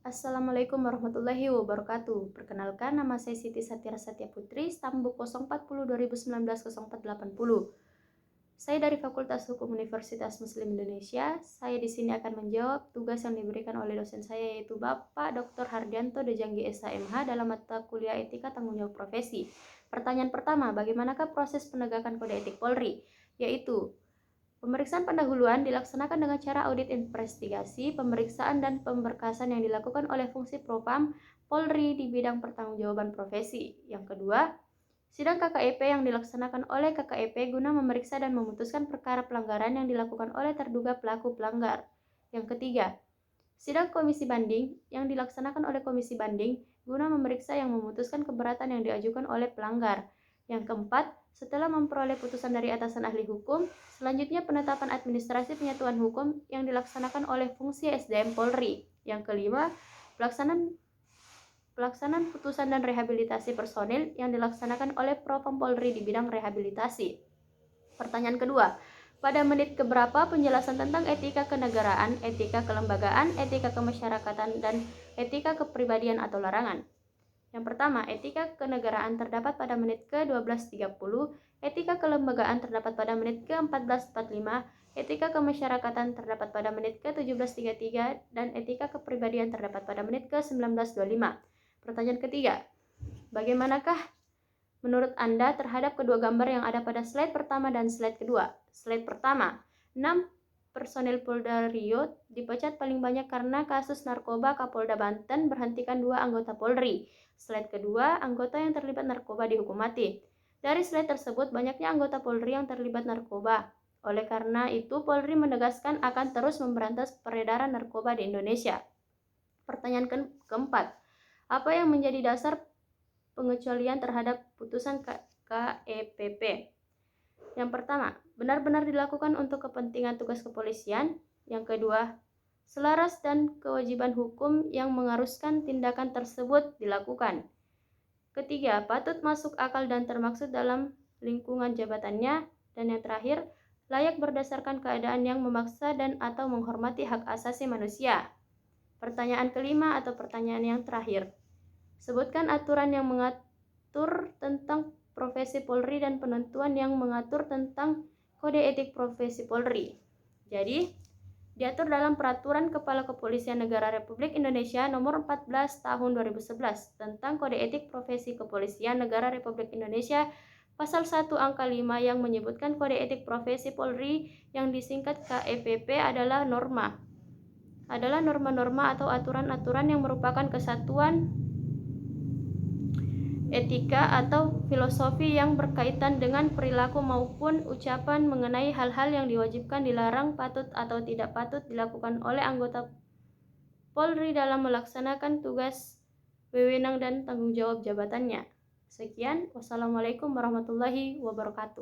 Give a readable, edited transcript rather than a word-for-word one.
Assalamualaikum warahmatullahi wabarakatuh. Perkenalkan, nama saya Siti Satira Satya Putri, Stambuk 040 2019 0480. Saya dari Fakultas Hukum Universitas Muslim Indonesia. Saya di sini akan menjawab tugas yang diberikan oleh dosen saya, yaitu Bapak Dr. Hardianto Dejanggi SHMH dalam mata kuliah Etika Tanggung Jawab Profesi. Pertanyaan pertama, bagaimanakah proses penegakan kode etik Polri? Yaitu pemeriksaan pendahuluan dilaksanakan dengan cara audit investigasi, pemeriksaan dan pemberkasan yang dilakukan oleh fungsi Propam Polri di bidang pertanggungjawaban profesi. Yang kedua, sidang KKEP yang dilaksanakan oleh KKEP guna memeriksa dan memutuskan perkara pelanggaran yang dilakukan oleh terduga pelaku pelanggar. Yang ketiga, sidang komisi banding yang dilaksanakan oleh komisi banding guna memeriksa yang memutuskan keberatan yang diajukan oleh pelanggar. Yang keempat, setelah memperoleh putusan dari atasan ahli hukum, selanjutnya penetapan administrasi penyatuan hukum yang dilaksanakan oleh fungsi SDM Polri. Yang kelima, pelaksanaan putusan dan rehabilitasi personil yang dilaksanakan oleh Propam Polri di bidang rehabilitasi. Pertanyaan kedua, pada menit keberapa penjelasan tentang etika kenegaraan, etika kelembagaan, etika kemasyarakatan, dan etika kepribadian atau larangan? Yang pertama, etika kenegaraan terdapat pada menit ke-12.30, etika kelembagaan terdapat pada menit ke-14.45, etika kemasyarakatan terdapat pada menit ke-17.33, dan etika kepribadian terdapat pada menit ke-19.25. Pertanyaan ketiga, bagaimanakah menurut Anda terhadap kedua gambar yang ada pada slide pertama dan slide kedua? Slide pertama, 6 personil Polda Riau dipecat paling banyak karena kasus narkoba Kapolda Banten berhentikan 2 anggota Polri. Slide kedua, anggota yang terlibat narkoba dihukum mati. Dari slide tersebut, banyaknya anggota Polri yang terlibat narkoba. Oleh karena itu, Polri menegaskan akan terus memberantas peredaran narkoba di Indonesia. Pertanyaan keempat, apa yang menjadi dasar pengecualian terhadap putusan KEPP? Yang pertama, benar-benar dilakukan untuk kepentingan tugas kepolisian. Yang kedua, selaras dan kewajiban hukum yang mengharuskan tindakan tersebut dilakukan. Ketiga, patut masuk akal dan termaksud dalam lingkungan jabatannya. Dan yang terakhir, layak berdasarkan keadaan yang memaksa dan atau menghormati hak asasi manusia. Pertanyaan kelima atau pertanyaan yang terakhir, sebutkan aturan yang mengatur tentang profesi Polri dan penentuan yang mengatur tentang kode etik profesi Polri. Jadi, diatur dalam Peraturan Kepala Kepolisian Negara Republik Indonesia Nomor 14 Tahun 2011 tentang Kode Etik Profesi Kepolisian Negara Republik Indonesia Pasal 1 Angka 5 yang menyebutkan Kode Etik Profesi Polri yang disingkat KEPP adalah norma-norma atau aturan-aturan yang merupakan kesatuan etika atau filosofi yang berkaitan dengan perilaku maupun ucapan mengenai hal-hal yang diwajibkan, dilarang, patut atau tidak patut dilakukan oleh anggota Polri dalam melaksanakan tugas, wewenang dan tanggung jawab jabatannya. Sekian, wassalamualaikum warahmatullahi wabarakatuh.